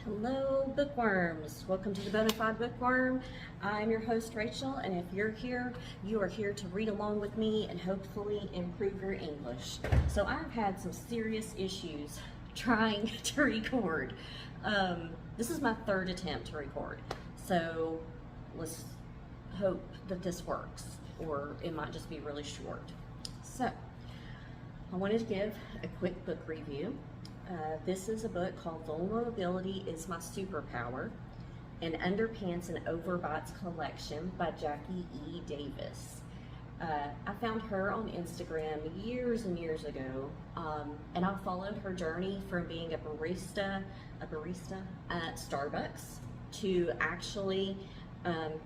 Hello, bookworms. Welcome to the Bonified Bookworm. I'm your host, Rachel, and if you're here, you are here to read along with me and hopefully improve your English. So I've had some serious issues trying to record. This is my third attempt to record, so let's hope that this works, or it might just be really short. So I wanted to give a quick book review. This is a book called Vulnerability is My Superpower, an Underpants and Overbites collection by Jackie E. Davis. I found her on Instagram years and years ago, and I followed her journey from being a barista at Starbucks to actually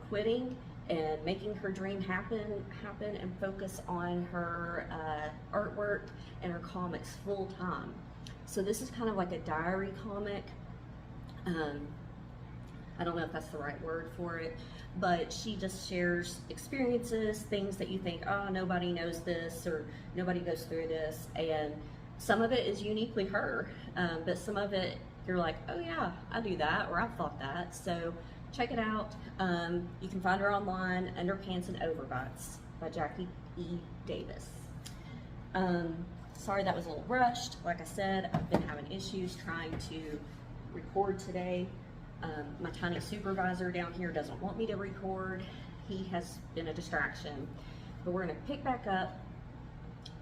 quitting and making her dream happen and focus on her artwork and her comics full time. So this is kind of like a diary comic. I don't know if that's the right word for it, but she just shares experiences, things that you think, oh, nobody knows this or nobody goes through this. And some of it is uniquely her, but some of it you're like, oh yeah, I do that, or I've thought that. So check it out. You can find her online, Underpants and Overbites by Jackie E. Davis. Sorry that was a little rushed. Like I said, I've been having issues trying to record today. My tiny supervisor down here doesn't want me to record. He has been a distraction. But we're going to pick back up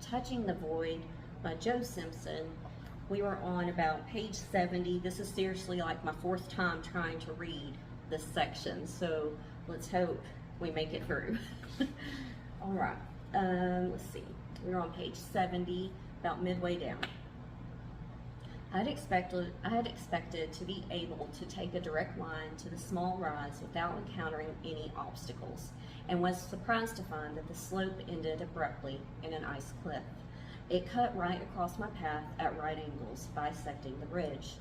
Touching the Void by Joe Simpson. We were on about page 70. This is seriously like my fourth time trying to read this section, so let's hope we make it through. All right, let's see. We're on page 70. About midway down. I had expected to be able to take a direct line to the small rise without encountering any obstacles, and was surprised to find that the slope ended abruptly in an ice cliff. It cut right across my path at right angles, bisecting the ridge.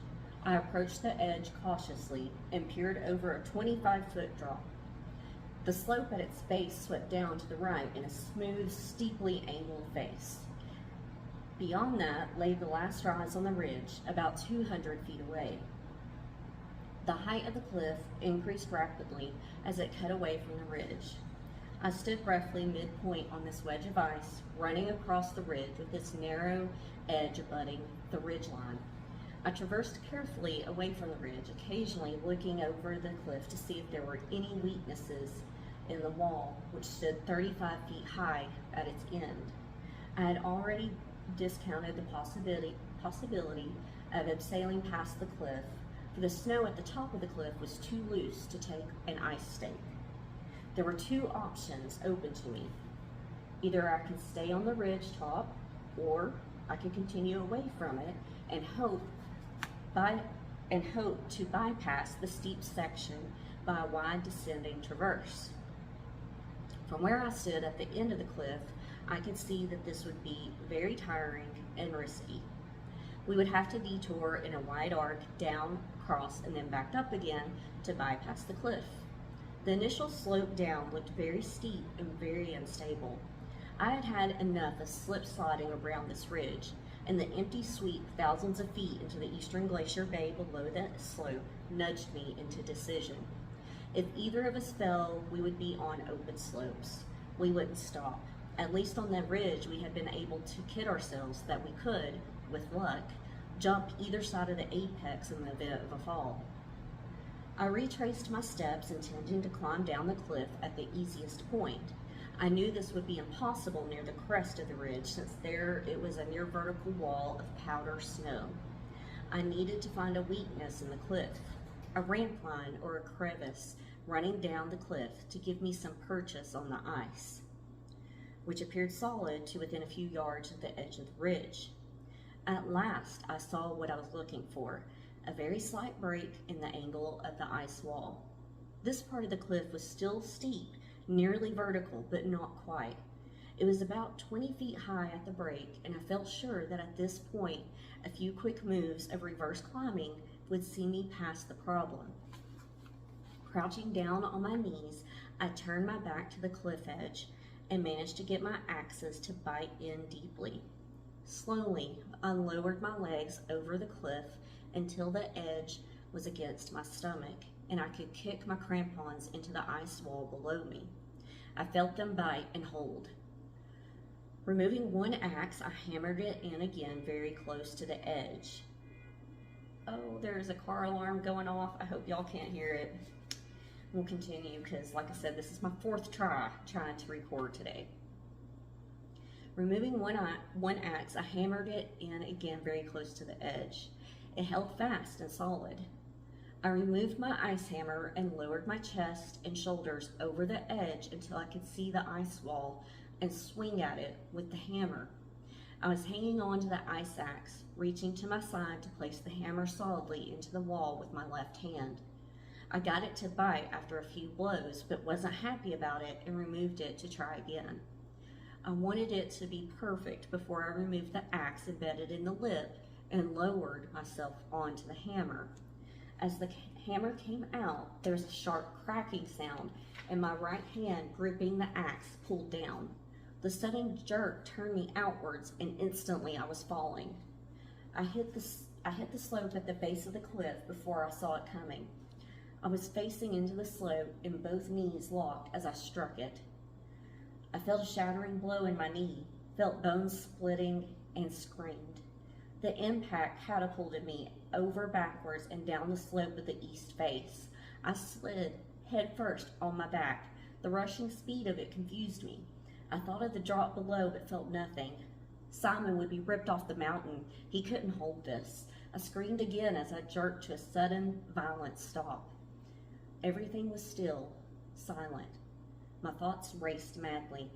I approached the edge cautiously and peered over a 25-foot drop. The slope at its base swept down to the right in a smooth, steeply angled face. Beyond that lay the last rise on the ridge, about 200 feet away. The height of the cliff increased rapidly as it cut away from the ridge. I stood roughly midpoint on this wedge of ice, running across the ridge with its narrow edge abutting the ridgeline. I traversed carefully away from the ridge, occasionally looking over the cliff to see if there were any weaknesses in the wall, which stood 35 feet high at its end. I had already discounted the possibility of sailing past the cliff, for the snow at the top of the cliff was too loose to take an ice stake. There were two options open to me. Either I could stay on the ridge top, or I could continue away from it and hope to bypass the steep section by a wide descending traverse. From where I stood at the end of the cliff, I could see that this would be very tiring and risky. We would have to detour in a wide arc down, across, and then back up again to bypass the cliff. The initial slope down looked very steep and very unstable. I had had enough of slip-sliding around this ridge, and the empty sweep thousands of feet into the eastern glacier bay below that slope nudged me into decision. If either of us fell, we would be on open slopes. We wouldn't stop. At least on that ridge, we had been able to kid ourselves that we could, with luck, jump either side of the apex in the event of a fall. I retraced my steps, intending to climb down the cliff at the easiest point. I knew this would be impossible near the crest of the ridge, since there it was a near vertical wall of powder snow. I needed to find a weakness in the cliff, a ramp line or a crevice running down the cliff to give me some purchase on the ice, which appeared solid to within a few yards of the edge of the ridge. At last, I saw what I was looking for, a very slight break in the angle of the ice wall. This part of the cliff was still steep, nearly vertical, but not quite. It was about 20 feet high at the break, and I felt sure that at this point, a few quick moves of reverse climbing would see me past the problem. Crouching down on my knees, I turned my back to the cliff edge and managed to get my axes to bite in deeply. Slowly, I lowered my legs over the cliff until the edge was against my stomach, and I could kick my crampons into the ice wall below me. I felt them bite and hold. Removing one axe, I hammered it in again very close to the edge. Oh, there's a car alarm going off. I hope y'all can't hear it. We'll continue because, like I said, this is my fourth try trying to record today. Removing one axe, I hammered it in again very close to the edge. It held fast and solid. I removed my ice hammer and lowered my chest and shoulders over the edge until I could see the ice wall and swing at it with the hammer. I was hanging on to the ice axe, reaching to my side to place the hammer solidly into the wall with my left hand. I got it to bite after a few blows, but wasn't happy about it and removed it to try again. I wanted it to be perfect before I removed the axe embedded in the lip and lowered myself onto the hammer. As the hammer came out, there was a sharp cracking sound, and my right hand gripping the axe pulled down. The sudden jerk turned me outwards, and instantly I was falling. I hit the slope at the base of the cliff before I saw it coming. I was facing into the slope, and both knees locked as I struck it. I felt a shattering blow in my knee, felt bones splitting, and screamed. The impact catapulted me over backwards and down the slope of the east face. I slid head first on my back. The rushing speed of it confused me. I thought of the drop below but felt nothing. Simon would be ripped off the mountain. He couldn't hold this. I screamed again as I jerked to a sudden, violent stop. Everything was still, silent. My thoughts raced madly.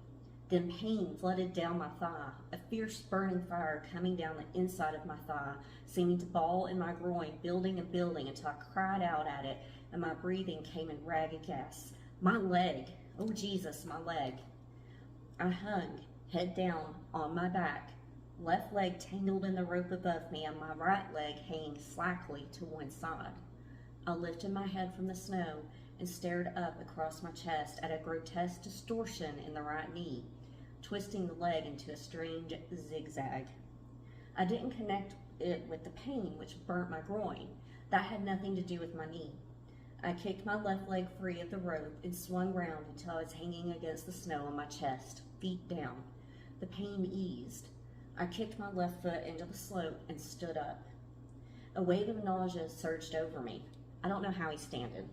Then pain flooded down my thigh, a fierce burning fire coming down the inside of my thigh, seeming to ball in my groin, building and building until I cried out at it, and my breathing came in ragged gasps. My leg! Oh Jesus, my leg! I hung, head down, on my back, left leg tangled in the rope above me and my right leg hanging slackly to one side. I lifted my head from the snow and stared up across my chest at a grotesque distortion in the right knee, twisting the leg into a strange zigzag. I didn't connect it with the pain which burnt my groin. That had nothing to do with my knee. I kicked my left leg free of the rope and swung round until I was hanging against the snow on my chest, feet down. The pain eased. I kicked my left foot into the slope and stood up. A wave of nausea surged over me. I don't know how he standed.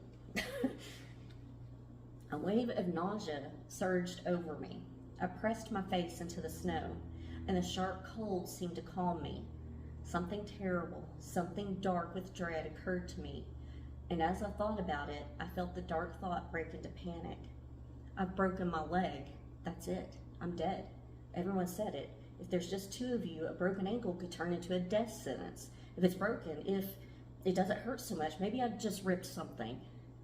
A wave of nausea surged over me. I pressed my face into the snow, and the sharp cold seemed to calm me. Something terrible, something dark with dread occurred to me, and as I thought about it, I felt the dark thought break into panic. I've broken my leg. That's it. I'm dead. Everyone said it. If there's just two of you, a broken ankle could turn into a death sentence. If it's broken, if it doesn't hurt so much, maybe I just ripped something.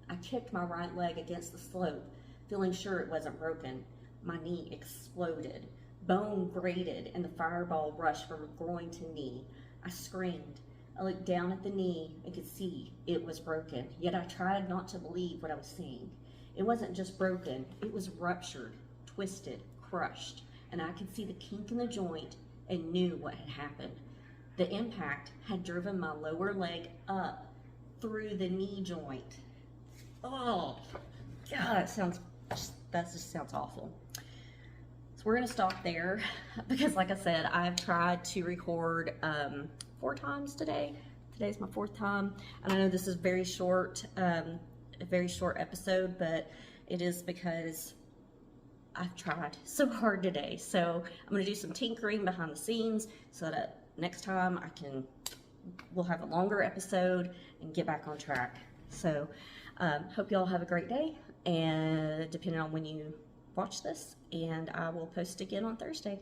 I kicked my right leg against the slope, feeling sure it wasn't broken. My knee exploded. Bone grated, and the fireball rushed from groin to knee. I screamed. I looked down at the knee and could see it was broken, yet I tried not to believe what I was seeing. It wasn't just broken, it was ruptured, twisted, crushed, and I could see the kink in the joint and knew what had happened. The impact had driven my lower leg up through the knee joint. Oh, God, that just sounds awful. So we're gonna stop there because, like I said, I've tried to record 4 times today. Today's my 4th time, and I know this is very short, a very short episode, but it is because I've tried so hard today. So I'm gonna do some tinkering behind the scenes so that next time we'll have a longer episode and get back on track. So hope y'all have a great day, and depending on when you watch this, and I will post again on Thursday.